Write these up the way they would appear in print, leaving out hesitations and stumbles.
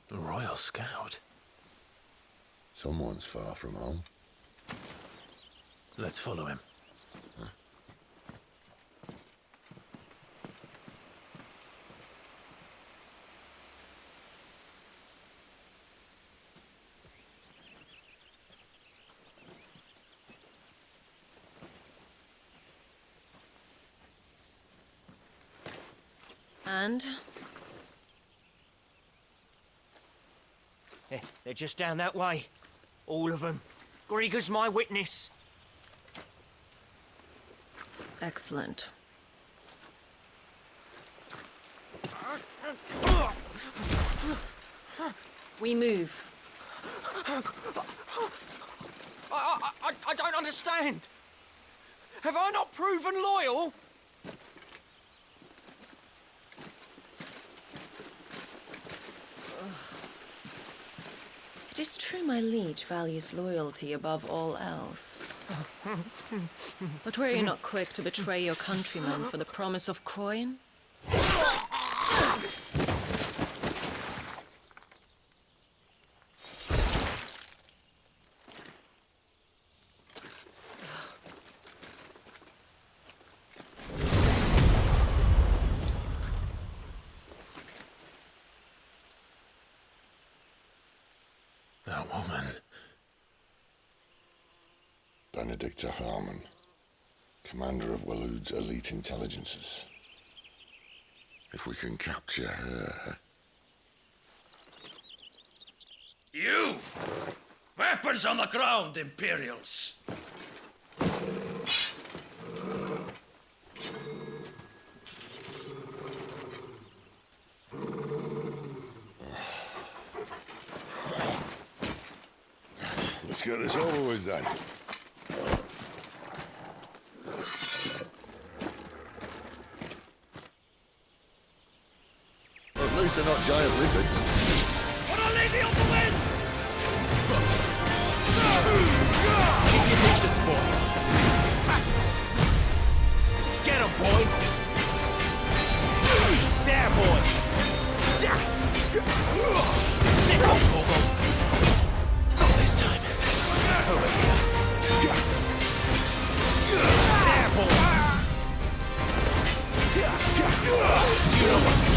Royal Scout. Someone's far from home. Let's follow him. Huh? And? They're just down that way. All of them. Grieger's my witness. Excellent. We move. I don't understand. Have I not proven loyal? It is true my liege values loyalty above all else. But were you not quick to betray your countrymen for the promise of coin? That woman. Benedicta Harmon, commander of Waloed's elite intelligences. If we can capture her... You! Weapons on the ground, Imperials! Let's get this over with then. At least they're not giant lizards. What a lady on the wind! Keep your distance, boy. Get him, boy. There, boy. Sit on, Torgo. Not this time. Over here. There, boy. You know what to do.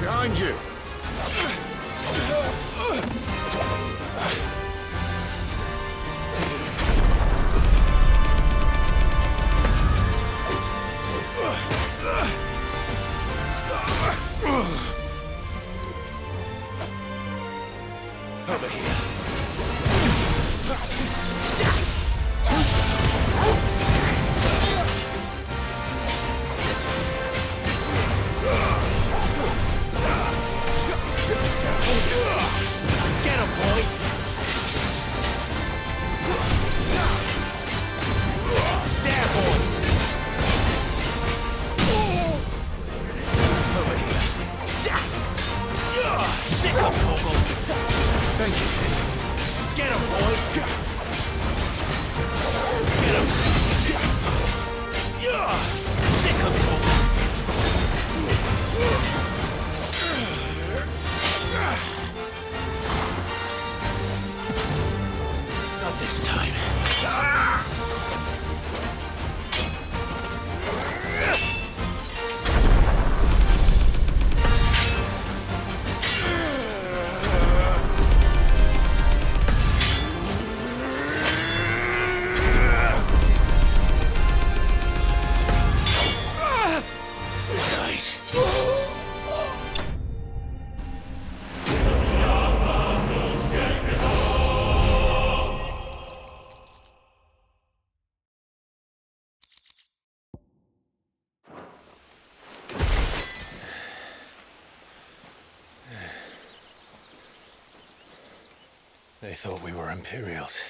Behind you! Over here. Two-step. They thought we were Imperials.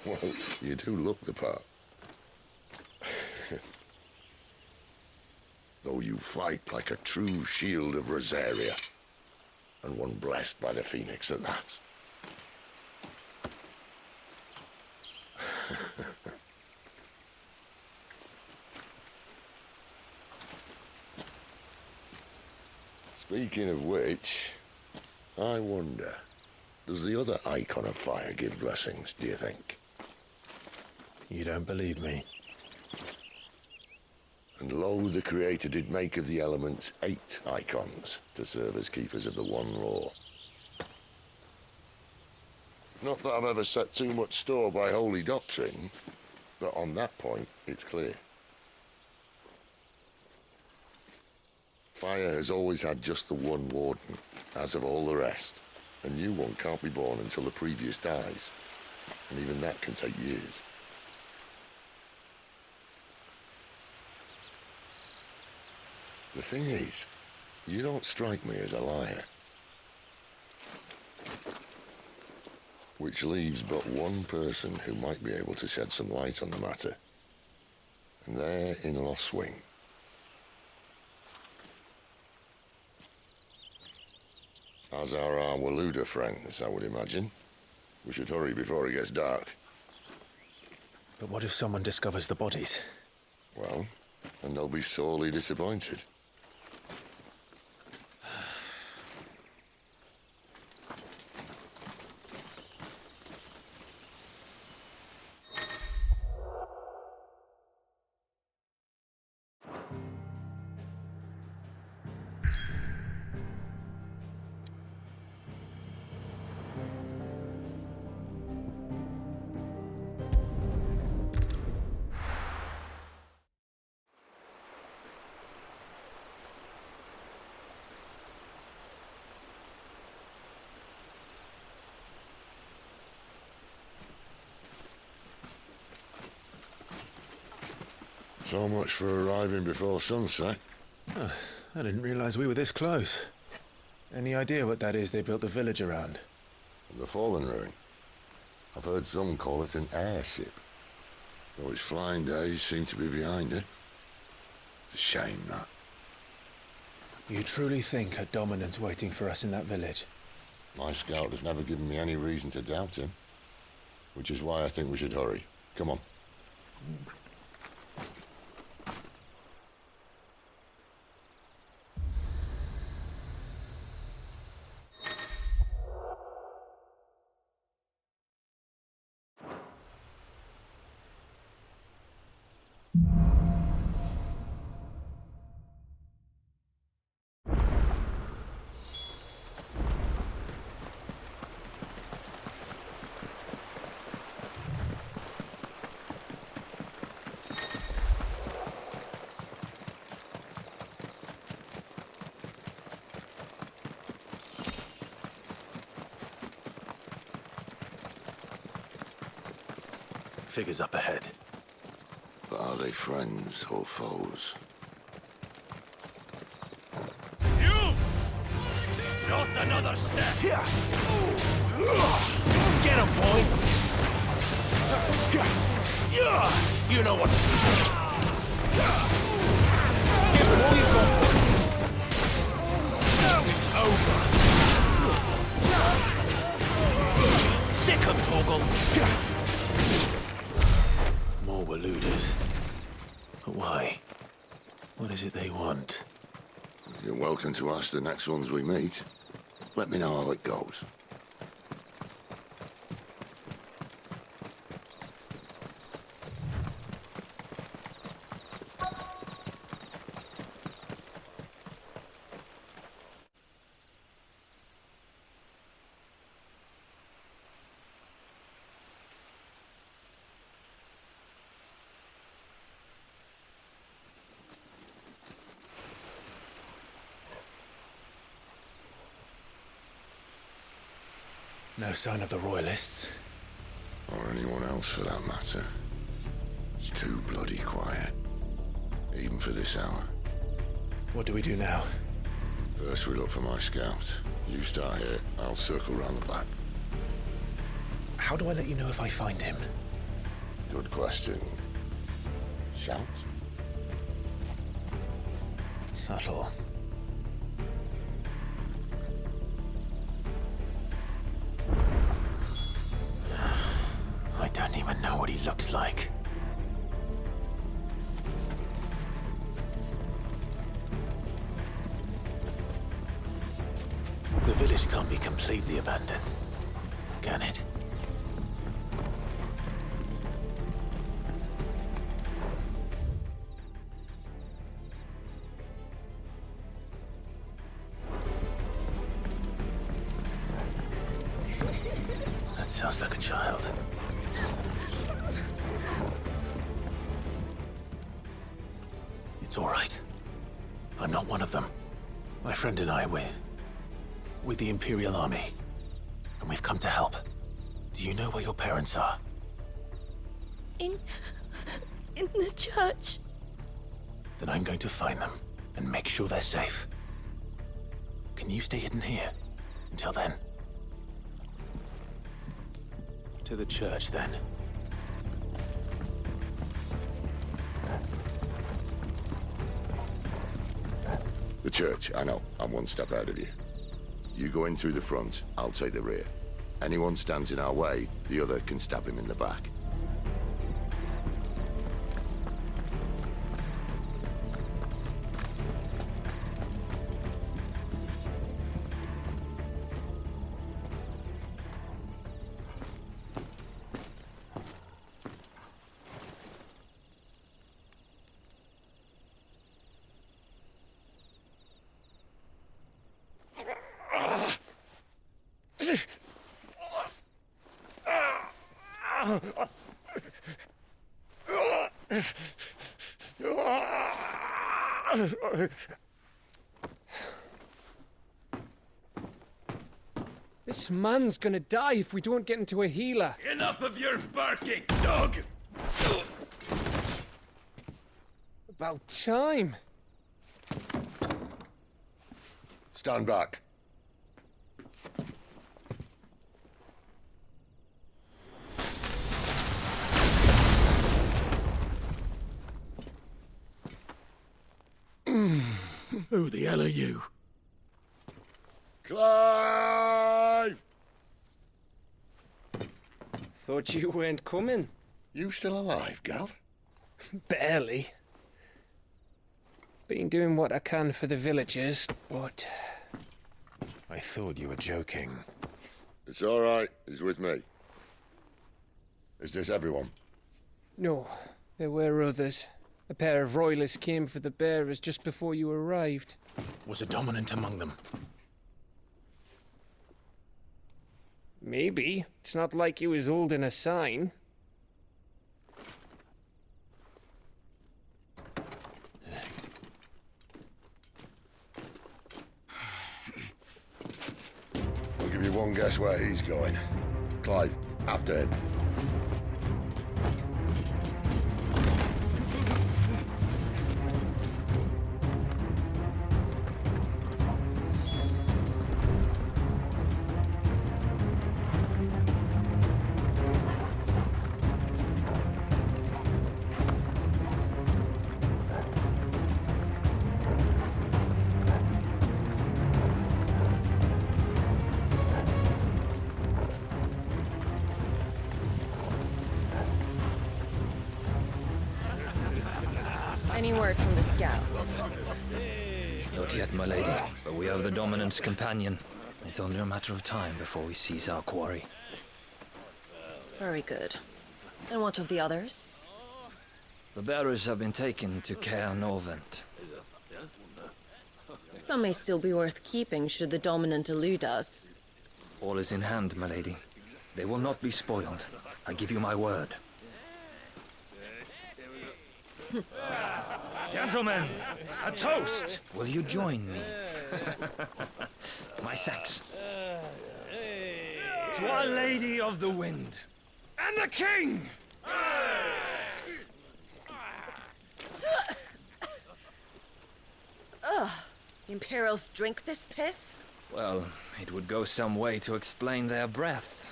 Well, you do look the part. Though you fight like a true shield of Rosaria. And one blessed by the Phoenix at that. Speaking of which, I wonder, does the other icon of fire give blessings, do you think? You don't believe me? And lo, the Creator did make of the elements 8 icons to serve as keepers of the one law. Not that I've ever set too much store by holy doctrine, but on that point, it's clear. Fire has always had just the one warden, as of all the rest. A new one can't be born until the previous dies, and even that can take years. The thing is, you don't strike me as a liar. Which leaves but one person who might be able to shed some light on the matter. And they're in Lost Wing. As are our Waluda friends, I would imagine. We should hurry before it gets dark. But what if someone discovers the bodies? Well, and they'll be sorely disappointed. So much for arriving before sunset. I didn't realize we were this close. Any idea what that is they built the village around? The Fallen Ruin. I've heard some call it an airship. Though its flying days seem to be behind it. It's a shame, that. You truly think a dominant's waiting for us in that village? My scout has never given me any reason to doubt him. Which is why I think we should hurry. Come on. Figures up ahead. But are they friends or foes? You! Not another step! Yeah. Get him, boy! You know what to do. Give him all you've got. Now it's over. Sick of Torgal. More Waludas. But why? What is it they want? You're welcome to ask the next ones we meet. Let me know how it goes. No sign of the Royalists. Or anyone else for that matter. It's too bloody quiet. Even for this hour. What do we do now? First we look for my scout. You start here, I'll circle round the back. How do I let you know if I find him? Good question. Shout? Subtle. I don't even know what he looks like. The village can't be completely abandoned, can it? That sounds like a child. It's all right. I'm not one of them. My friend and I, we're with the Imperial Army, and we've come to help. Do you know where your parents are? In the church. Then I'm going to find them and make sure they're safe. Can you stay hidden here until then? To the church, then. The church, I know. I'm one step ahead of you. You go in through the front, I'll take the rear. Anyone stands in our way, the other can stab him in the back. This man's gonna die if we don't get into a healer. Enough of your barking, dog! About time. Stand back. Who the hell are you? Clive! Thought you weren't coming. You still alive, Gav? Barely. Been doing what I can for the villagers, but... I thought you were joking. It's all right. He's with me. Is this everyone? No, there were others. A pair of royalists came for the bearers just before you arrived. Was a dominant among them? Maybe. It's not like he was holding a sign. I'll give you one guess where he's going. Clive, after him. Any word from the scouts? Not yet, my lady, but we have the Dominant's companion. It's only a matter of time before we seize our quarry. Very good. And what of the others? The bearers have been taken to Caer Norvent. Some may still be worth keeping should the dominant elude us. All is in hand, my lady. They will not be spoiled. I give you my word. Gentlemen, a toast! Will you join me? My thanks. To Our Lady of the Wind. And the King! Imperials drink this piss? Well, it would go some way to explain their breath.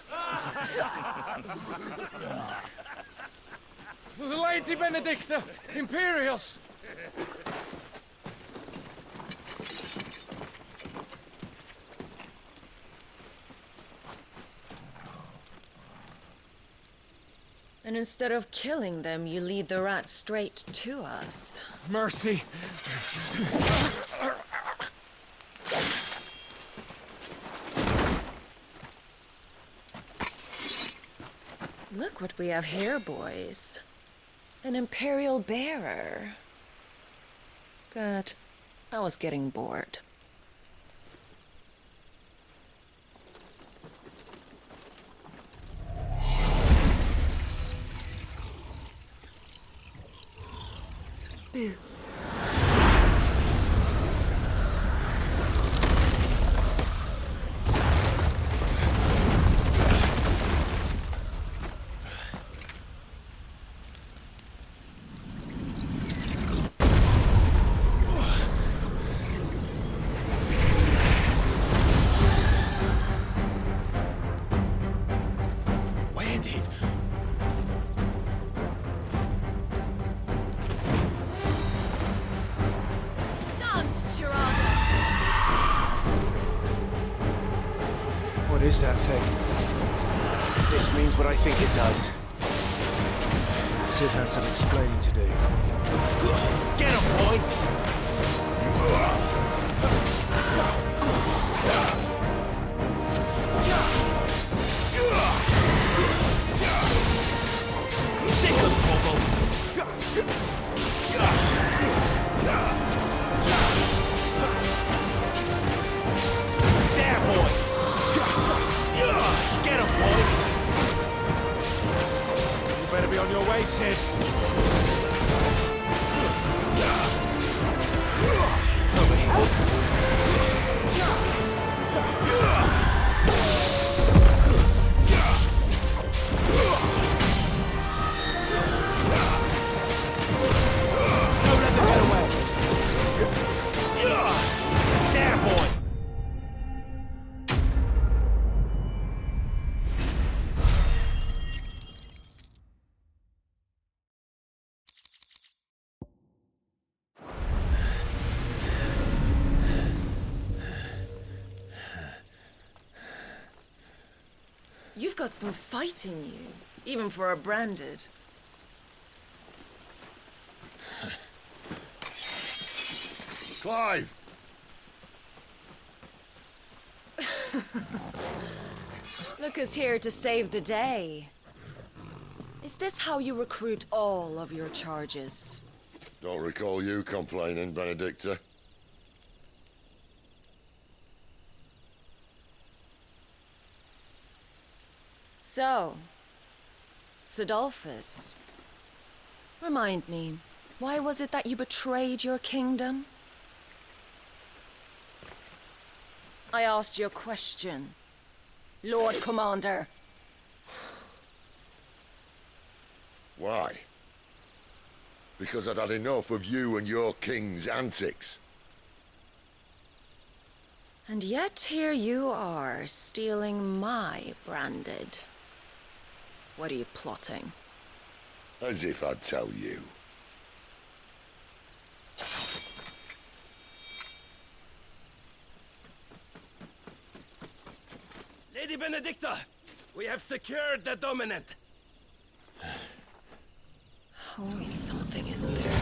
Lady Benedicta! Imperials! And instead of killing them, you lead the rats straight to us. Mercy! Look what we have here, boys. An Imperial bearer. Good. I was getting bored. Boo. Where did? Dance, Geraldo! What is that thing? If this means what I think it does, Sid has some explaining to do. Get him, boy! Sick of trouble! There, boy! Get him, boy! You better be on your way, Sid. Over here. Don't let them get away. There, boy! You've got some fight in you, even for a branded. Clive! Look who's here to save the day. Is this how you recruit all of your charges? Don't recall you complaining, Benedicta. So, Sidolphus, remind me, why was it that you betrayed your kingdom? I asked you a question, Lord Commander. Why? Because I'd had enough of you and your king's antics. And yet here you are, stealing my branded. What are you plotting? As if I'd tell you. Lady Benedicta, we have secured the dominant. Always something, isn't there?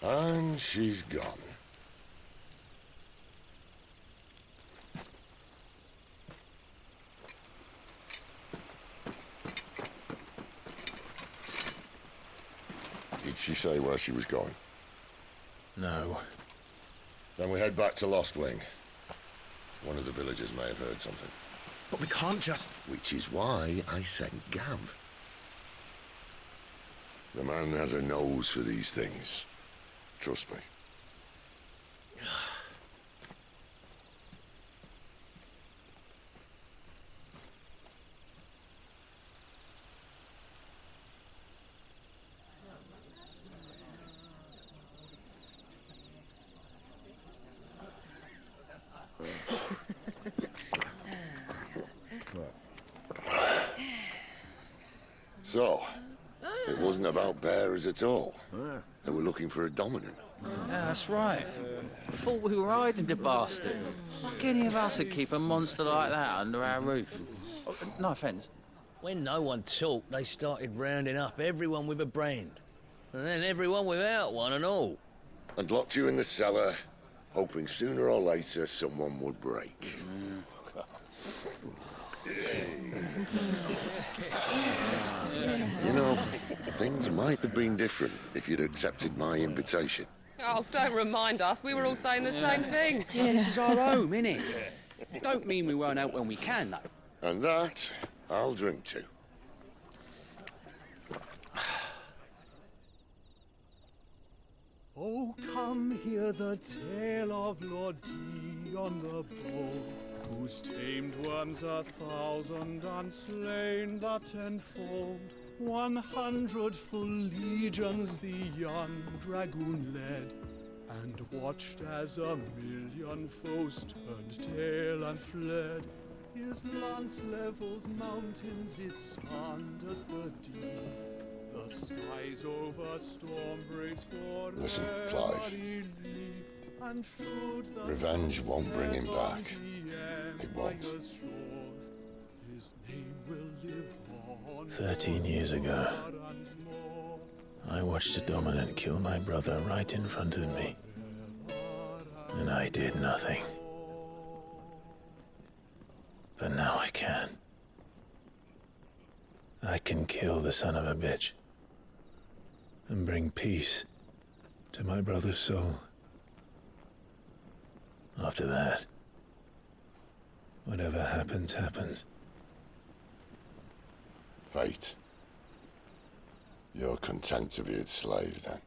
And she's gone. Did she say where she was going? No. Then we head back to Lost Wing. One of the villagers may have heard something. But we can't just... Which is why I sent Gav. The man has a nose for these things. Trust me. So, it wasn't about bearers at all. They were looking for a dominant. Yeah, that's right. I thought we were hiding the bastard. Like any of us would keep a monster like that under our roof. Oh, no offence. When no one talked, they started rounding up everyone with a brand. And then everyone without one and all. And locked you in the cellar, hoping sooner or later someone would break. You know, things might have been different if you'd accepted my invitation. Oh, don't remind us. We were all saying the same thing. Yeah, this is our home, innit? Don't mean we won't out when we can, though. And that, I'll drink to. Oh, come hear the tale of Lord D on the bold, who's tamed worms 1,000 and slain the tenfold. 100 full legions the young dragoon led, and watched as 1,000,000 foes turned tail and fled. His lance levels mountains, it sanders the deep. The skies over storm brace for Listen, Clive. Revenge won't bring him back. It won't. 13 years ago, I watched a dominant kill my brother right in front of me. And I did nothing. But now I can. I can kill the son of a bitch and bring peace to my brother's soul. After that, whatever happens, happens. Fate. You're content to be its slave, then?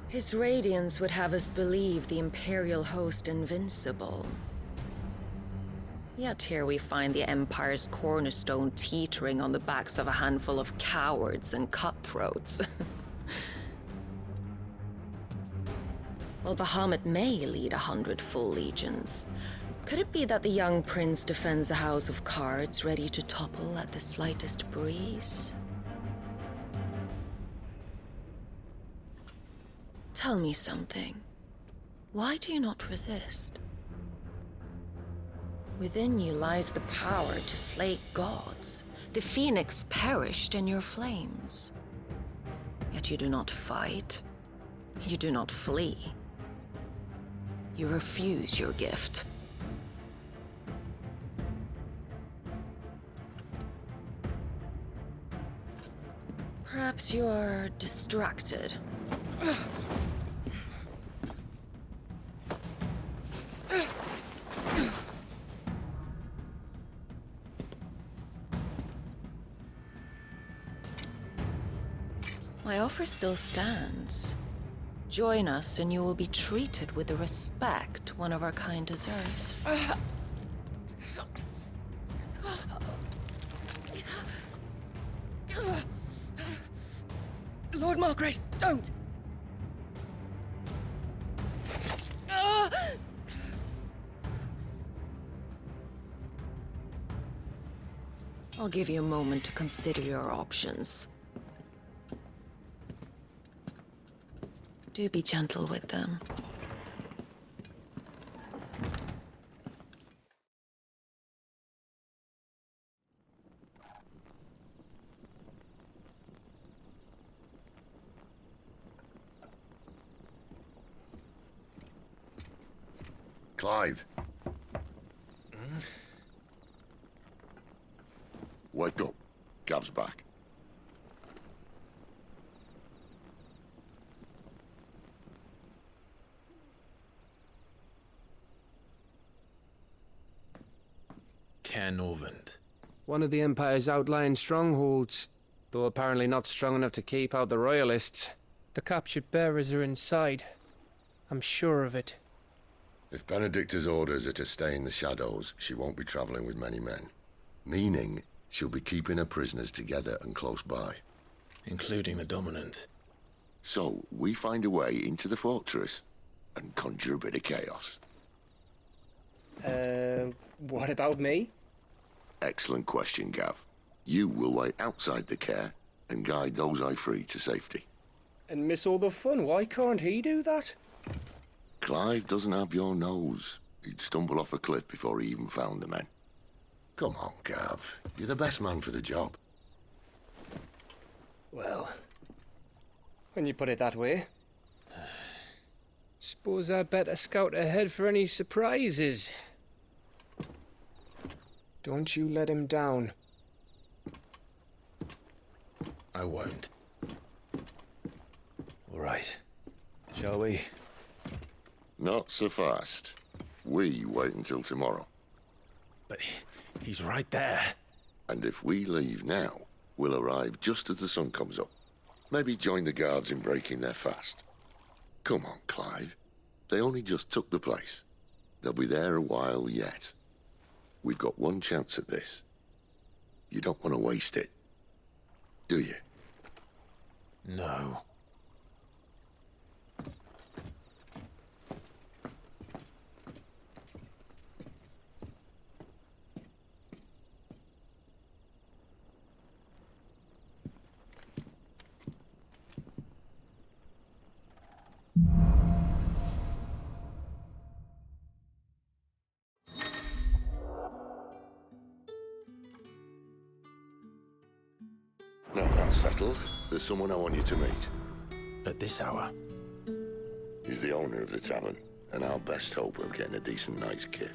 His radiance would have us believe the Imperial host invincible. Yet here we find the Empire's cornerstone teetering on the backs of a handful of cowards and cutthroats. While Bahamut may lead 100 full legions, could it be that the young prince defends a house of cards ready to topple at the slightest breeze? Tell me something. Why do you not resist? Within you lies the power to slay gods. The phoenix perished in your flames. Yet you do not fight. You do not flee. You refuse your gift. Perhaps you're distracted. My offer still stands. Join us and you will be treated with the respect one of our kind deserves. Lord Margrace, don't! I'll give you a moment to consider your options. Do be gentle with them. Clive. Wake up. Gav's back. Canovant. One of the Empire's outlying strongholds, though apparently not strong enough to keep out the Royalists. The captured bearers are inside. I'm sure of it. If Benedicta's orders are to stay in the shadows, she won't be traveling with many men. Meaning, she'll be keeping her prisoners together and close by. Including the Dominant. So, we find a way into the fortress and conjure a bit of chaos. What about me? Excellent question, Gav. You will wait outside the care and guide those I free to safety. And miss all the fun. Why can't he do that? Clive doesn't have your nose. He'd stumble off a cliff before he even found the men. Come on, Gav. You're the best man for the job. Well, when you put it that way. Suppose I better scout ahead for any surprises. Don't you let him down. I won't. All right. Shall we? Not so fast. We wait until tomorrow. But he's right there. And if we leave now, we'll arrive just as the sun comes up. Maybe join the guards in breaking their fast. Come on, Clive. They only just took the place. They'll be there a while yet. We've got one chance at this. You don't want to waste it, do you? No. Now that's settled. There's someone I want you to meet. At this hour? He's the owner of the tavern, and our best hope of getting a decent night's kip.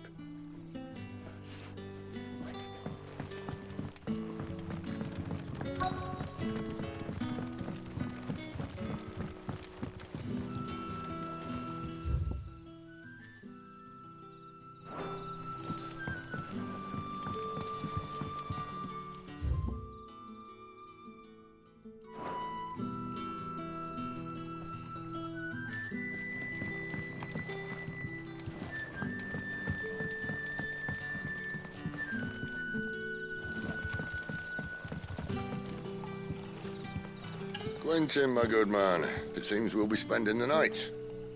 Quentin, my good man. It seems we'll be spending the night.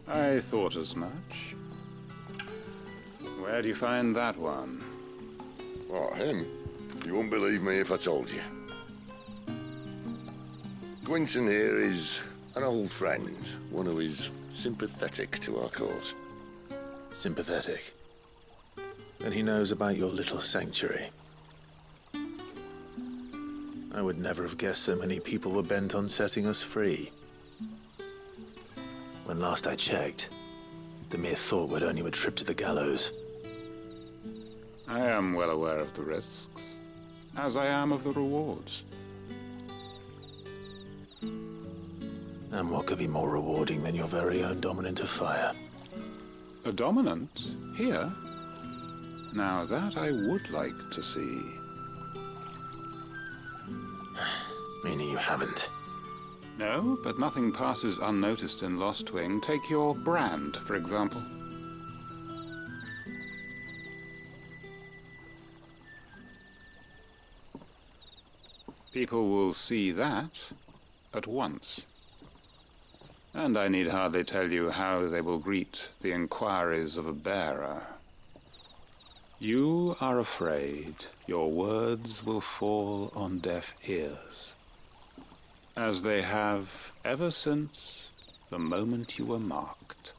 I thought as much. Where do you find that one? What, him? You wouldn't believe me if I told you. Quentin here is an old friend, one who is sympathetic to our cause. Sympathetic. And he knows about your little sanctuary. I would never have guessed so many people were bent on setting us free. When last I checked, the mere thought would earn you a trip to the gallows. I am well aware of the risks, as I am of the rewards. And what could be more rewarding than your very own Dominant of Fire? A dominant? Here? Now that I would like to see. Meaning you haven't? No, but nothing passes unnoticed in Lostwing. Take your brand, for example. People will see that at once. And I need hardly tell you how they will greet the inquiries of a bearer. You are afraid your words will fall on deaf ears, as they have ever since the moment you were marked.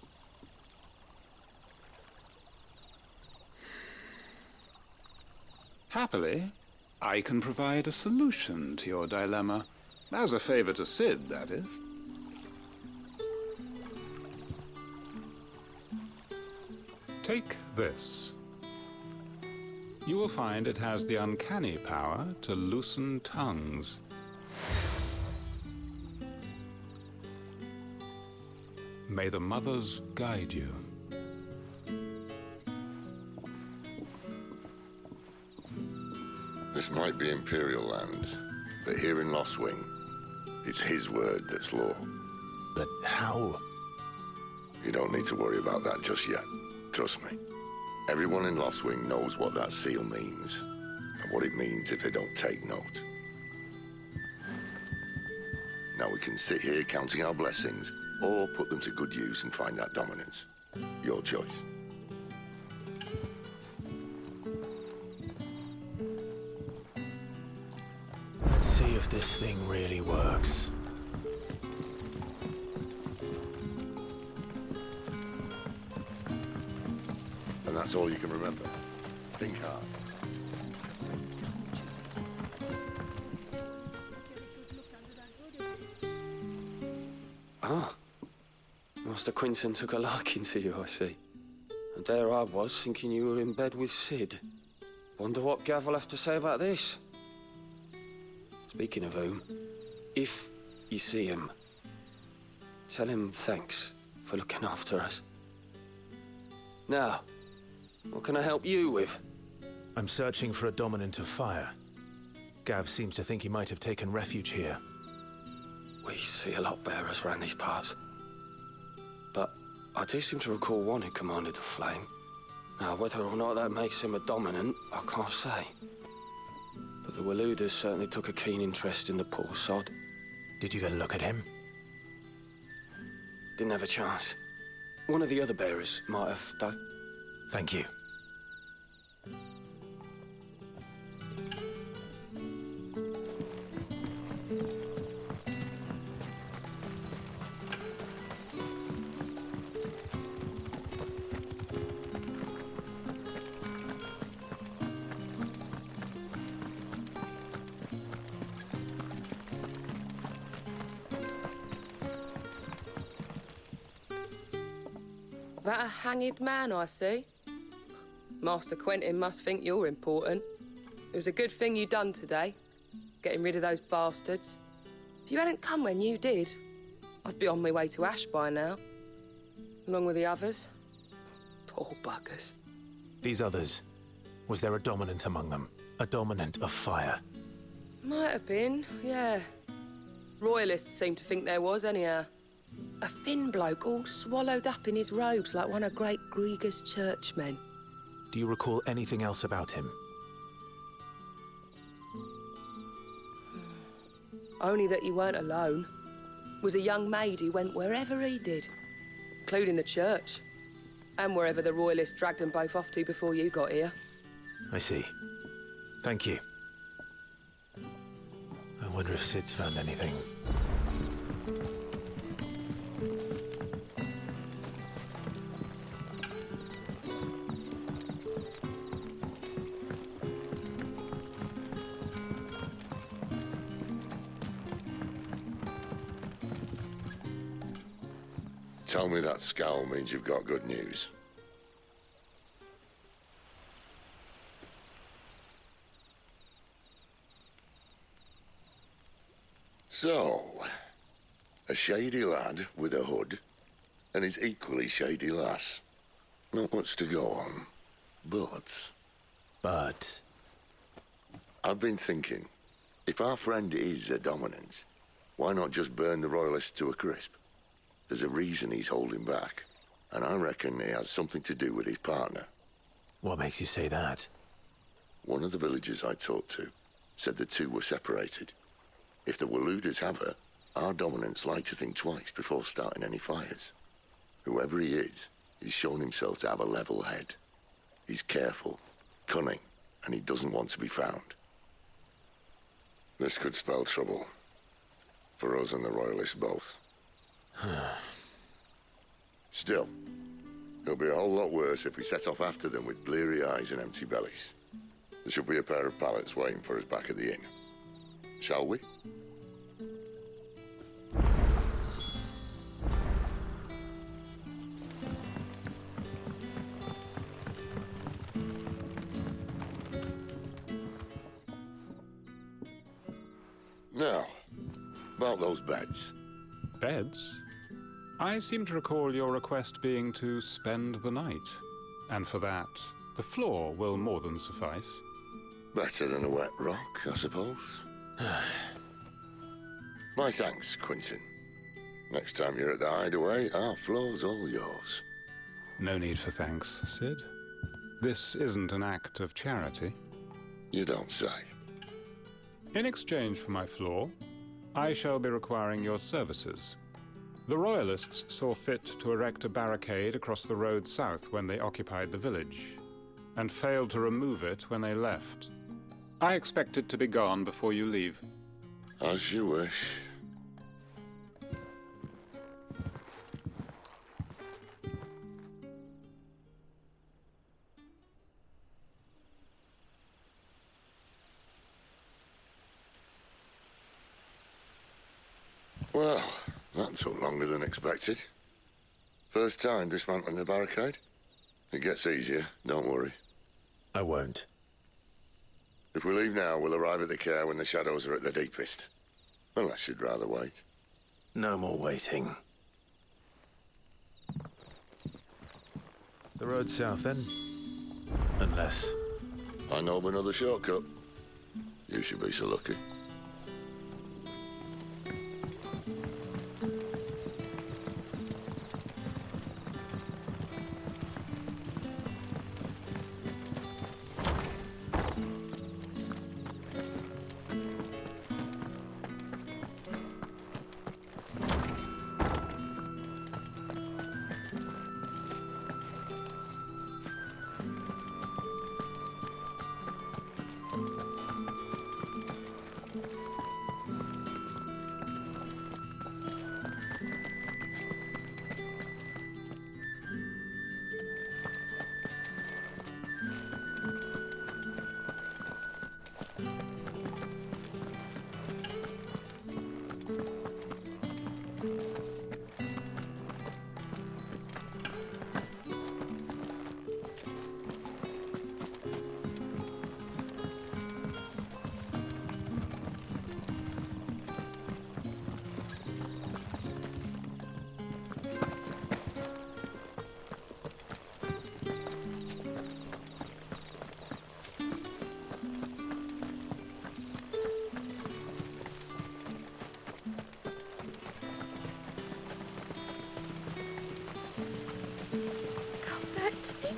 Happily, I can provide a solution to your dilemma, as a favor to Sid, that is. Take this. You will find it has the uncanny power to loosen tongues. May the mothers guide you. This might be Imperial land, but here in Lostwing, it's his word that's law. But how? You don't need to worry about that just yet. Trust me. Everyone in Lost Wing knows what that seal means, and what it means if they don't take note. Now we can sit here counting our blessings, or put them to good use and find that dominance. Your choice. Let's see if this thing really works. And that's all you can remember. Think hard. Ah. Master Quinton took a liking to you, I see. And there I was, thinking you were in bed with Sid. Wonder what Gav will have to say about this. Speaking of whom, if you see him, tell him thanks for looking after us. Now, what can I help you with? I'm searching for a dominant of fire. Gav seems to think he might have taken refuge here. We see a lot bearers around these parts. But I do seem to recall one who commanded the flame. Now, whether or not that makes him a dominant, I can't say. But the Waluders certainly took a keen interest in the poor sod. Did you get a look at him? Didn't have a chance. One of the other bearers might have, though. Thank you. That a hanged man, I see. Master Quentin must think you're important. It was a good thing you done today, getting rid of those bastards. If you hadn't come when you did, I'd be on my way to Ash by now, along with the others. Poor buggers. These others, was there a dominant among them? A dominant of fire? Might have been, yeah. Royalists seem to think there was, anyhow. A thin bloke all swallowed up in his robes like one of Great Grieger's churchmen. Do you recall anything else about him? Only that he weren't alone. Was a young maid who went wherever he did, including the church, and wherever the Royalists dragged them both off to before you got here. I see. Thank you. I wonder if Sid's found anything. Tell me that scowl means you've got good news. So, a shady lad with a hood, and his equally shady lass. Not much to go on, but... I've been thinking, if our friend is a dominant, why not just burn the Royalists to a crisp? There's a reason he's holding back, and I reckon it has something to do with his partner. What makes you say that? One of the villagers I talked to said the two were separated. If the Waluders have her, our dominants like to think twice before starting any fires. Whoever he is, he's shown himself to have a level head. He's careful, cunning, and he doesn't want to be found. This could spell trouble. For us and the Royalists both. Still, it'll be a whole lot worse if we set off after them with bleary eyes and empty bellies. There should be a pair of pallets waiting for us back at the inn. Shall we? Now, about those beds. Beds? I seem to recall your request being to spend the night. And for that, the floor will more than suffice. Better than a wet rock, I suppose. My thanks, Quinton. Next time you're at the hideaway, our floor's all yours. No need for thanks, Sid. This isn't an act of charity. You don't say. In exchange for my floor, I shall be requiring your services. The Royalists saw fit to erect a barricade across the road south when they occupied the village, and failed to remove it when they left. I expect it to be gone before you leave. As you wish. Well, that took longer than expected. First time dismantling the barricade? It gets easier, don't worry. I won't. If we leave now, we'll arrive at the care when the shadows are at their deepest. Unless you'd rather wait. No more waiting. The road south, then? Unless... I know of another shortcut. You should be so lucky.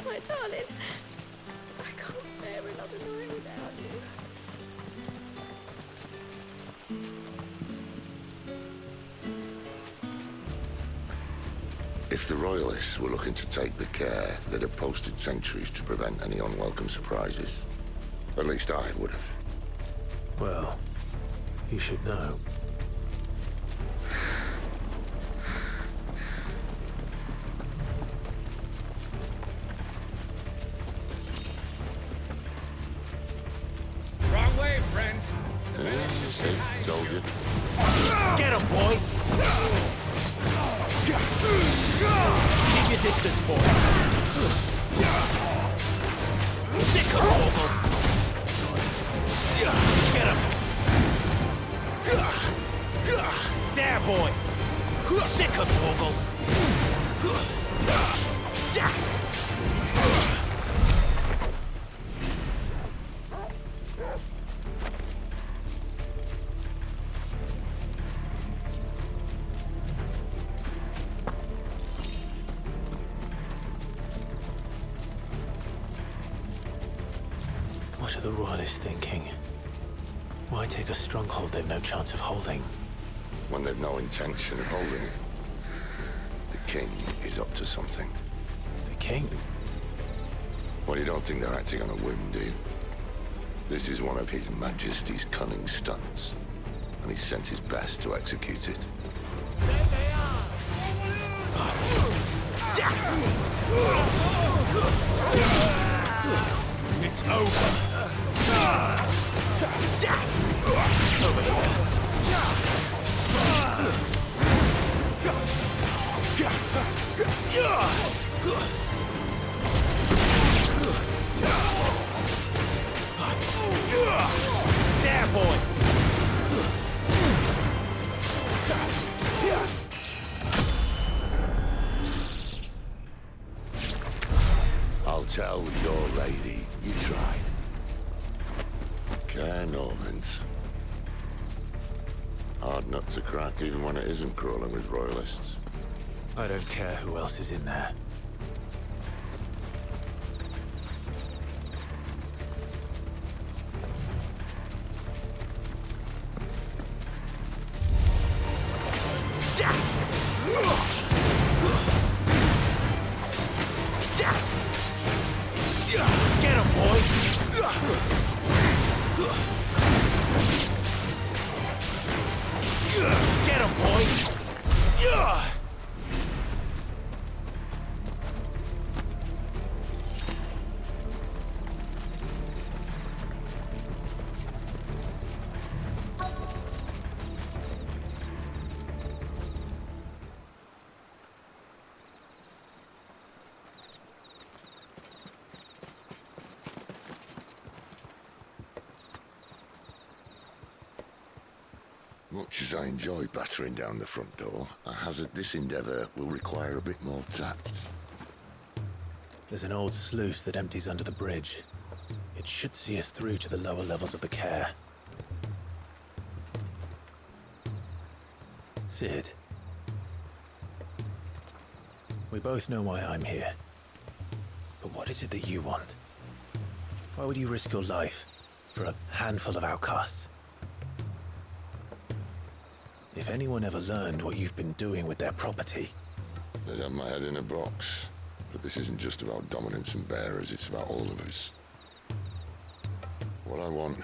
My darling, I can't bear another night without you. If the Royalists were looking to take the care, they'd have posted sentries to prevent any unwelcome surprises. At least I would have. Well, you should know. Told you. Get him, boy! Keep your distance, boy. Sick of Torgal! Get him! There, boy! Sick of Torgal! What are the Royalists thinking? Why take a stronghold they've no chance of holding? When they've no intention of holding it. The king is up to something. The king? Well, you don't think they're acting on a whim, do you? This is one of His Majesty's cunning stunts, and he's sent his best to execute it. There they are! It's over. Over here. There, boy. I'll tell your lady you tried. Care Norvins. Hard nut to crack even when it isn't crawling with royalists. I don't care who else is in there. Much as I enjoy battering down the front door, I hazard this endeavour will require a bit more tact. There's an old sluice that empties under the bridge. It should see us through to the lower levels of the care. Sid. We both know why I'm here. But what is it that you want? Why would you risk your life for a handful of outcasts? If anyone ever learned what you've been doing with their property... They'd have my head in a box. But this isn't just about dominance and bearers, it's about all of us. What I want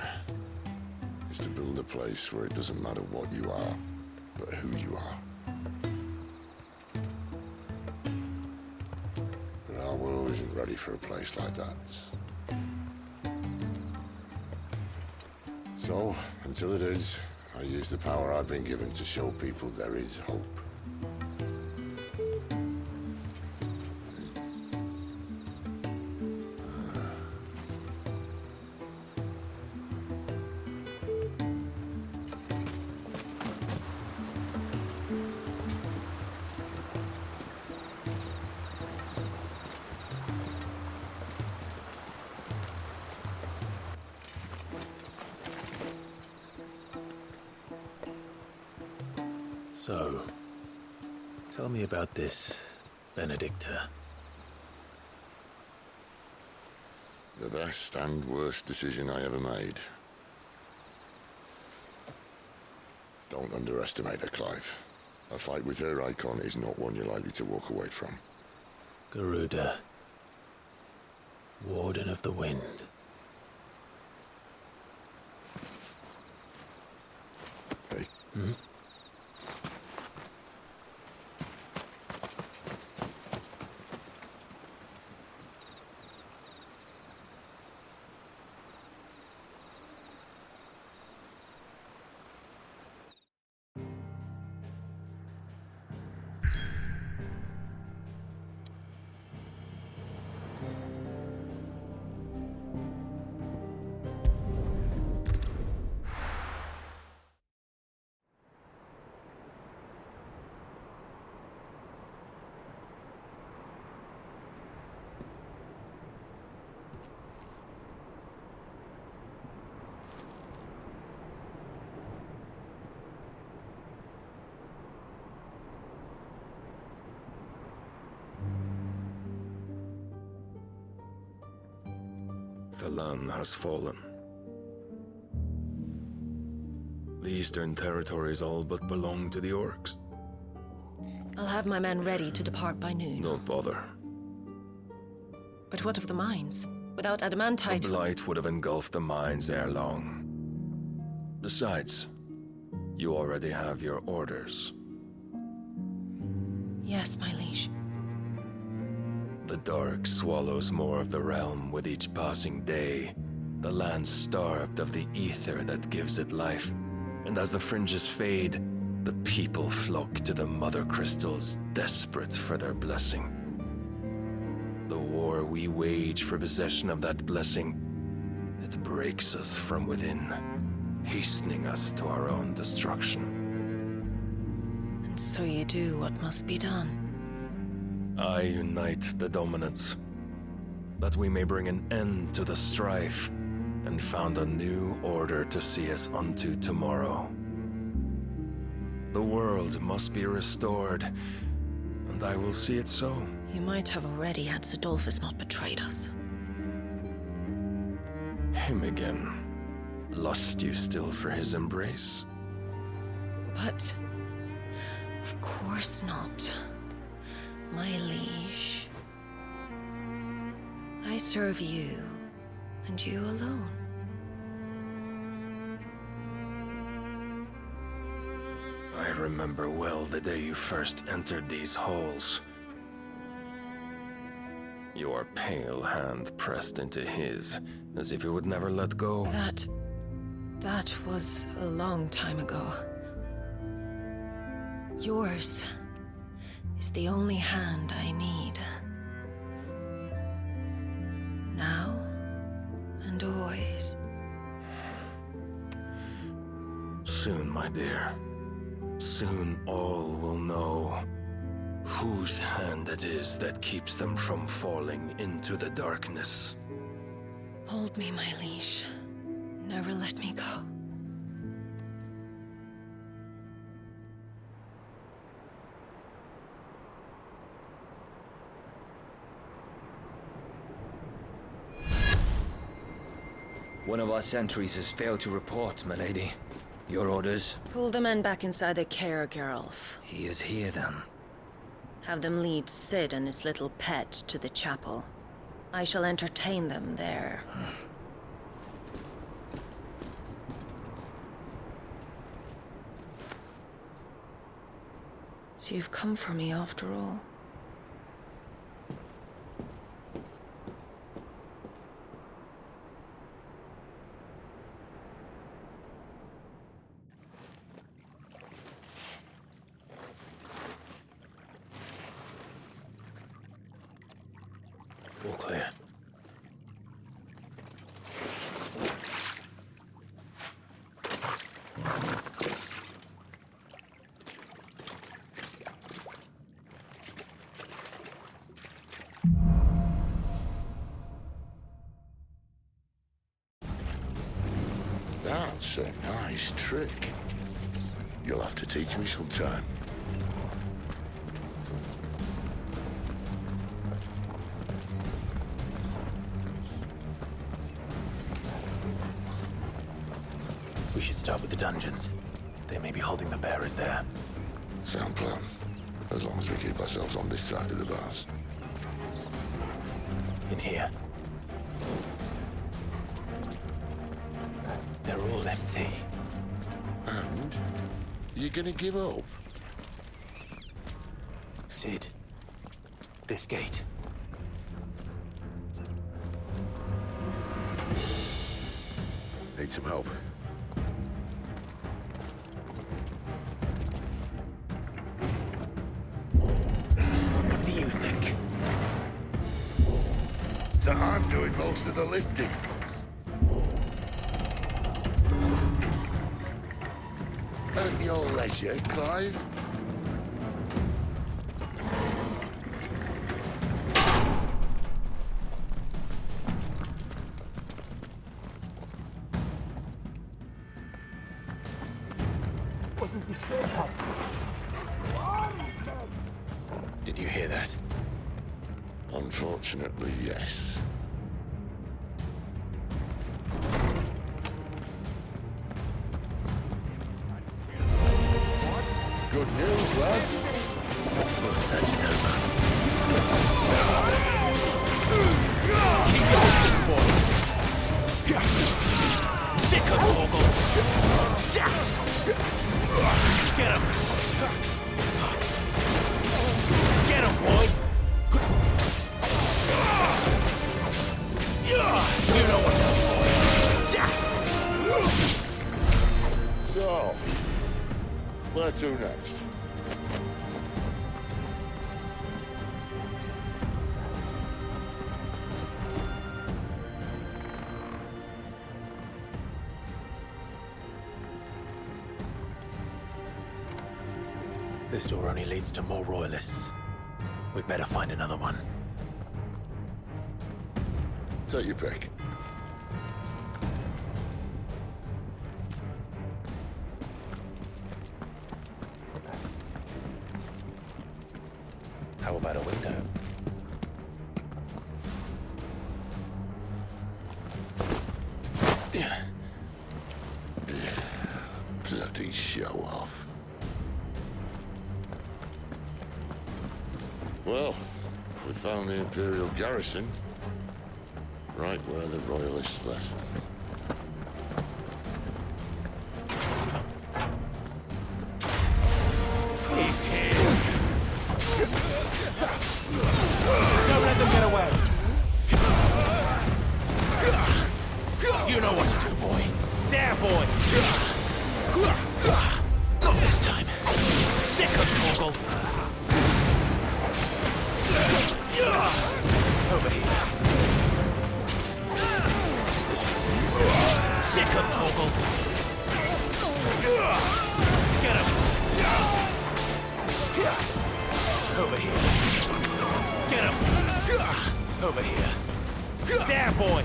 is to build a place where it doesn't matter what you are, but who you are. But our world isn't ready for a place like that. So, until it is, I use the power I've been given to show people there is hope. So, tell me about this, Benedicta. The best and worst decision I ever made. Don't underestimate her, Clive. A fight with her icon is not one you're likely to walk away from. Garuda. Warden of the Wind. Hey. Hmm? The land has fallen. The Eastern territories all but belong to the orcs. I'll have my men ready to depart by noon. Don't bother. But what of the mines? Without adamantite... The blight would have engulfed the mines ere long. Besides, you already have your orders. Yes, my liege. The dark swallows more of the realm with each passing day. The land starved of the ether that gives it life. And as the fringes fade, the people flock to the mother crystals, desperate for their blessing. The war we wage for possession of that blessing, it breaks us from within, hastening us to our own destruction. And so you do what must be done. I unite the dominants, that we may bring an end to the strife, and found a new order to see us unto tomorrow. The world must be restored, and I will see it so. You might have already had Sidolphus not betrayed us. Him again. Lust you still for his embrace? But... of course not. My liege. I serve you, and you alone. I remember well the day you first entered these halls. Your pale hand pressed into his, as if you would never let go. That was a long time ago. Yours is the only hand I need. Now and always. soon, my dear. Soon all will know whose hand it is that keeps them from falling into the darkness. Hold me, my liege. Never let me go. One of our sentries has failed to report, milady. Your orders? Pull the men back inside the care, Geralf. He is here, then. Have them lead Sid and his little pet to the chapel. I shall entertain them there. So you've come for me after all. All clear. That's a nice trick. You'll have to teach me sometime. We should start with the dungeons. They may be holding the bearers there. Sound plan. As long as we keep ourselves on this side of the bars. In here. They're all empty. And? You're gonna give up? Sid. This gate. Need some help. What do you think? That I'm doing most of the lifting. At your leisure, Clive. Did you hear that? Unfortunately, yes. Good news, lads. Your search is over. Keep your distance, boy. Sick of Torgal. Get him. Get him, boy. You know what to do, boy. So, where to next? This door only leads to more royalists. We'd better find another one. Take your pick. How about a window? Bloody show off. Well, we found the Imperial garrison. Right where the Royalists left them. He's here. Don't let them get away. You know what to do, boy. There, boy. Not this time. Sick of Torgal. Over here. Sick of Torgal. Get him! Over here. Get him! Over here. There, boy!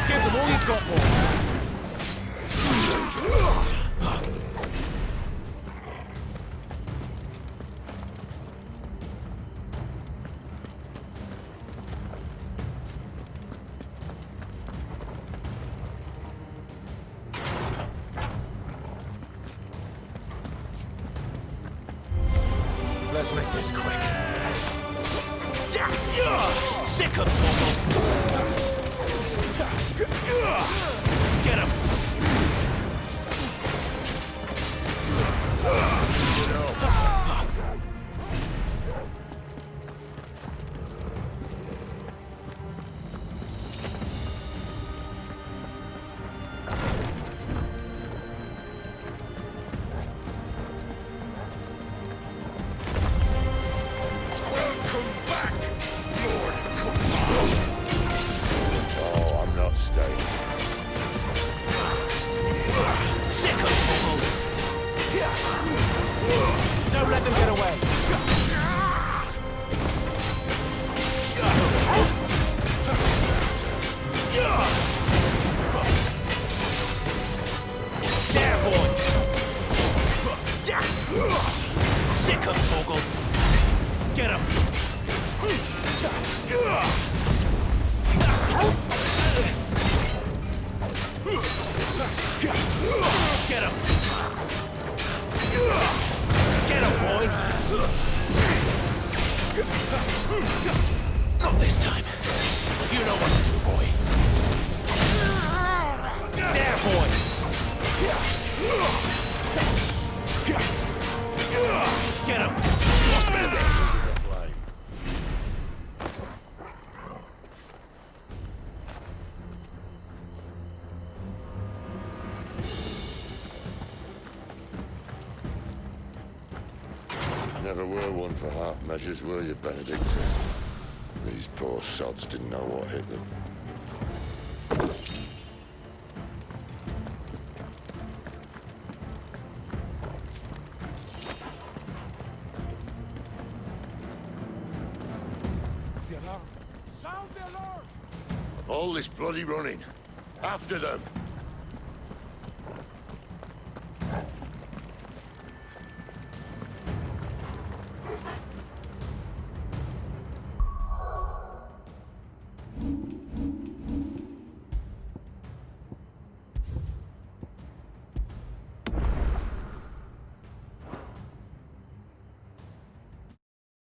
Give them all you've got, boy! Let's make this quick. Sick of Torgal! Get him! Don't let them get away! There, boy! Sick of Torgal! Get him! Get him! Get him, boy! Not this time. You know what to do, boy. There, boy! Get him! Finished! Never were one for half measures, were you, Benedict? These poor sods didn't know what hit them. The alarm! Sound the alarm! All this bloody running. After them!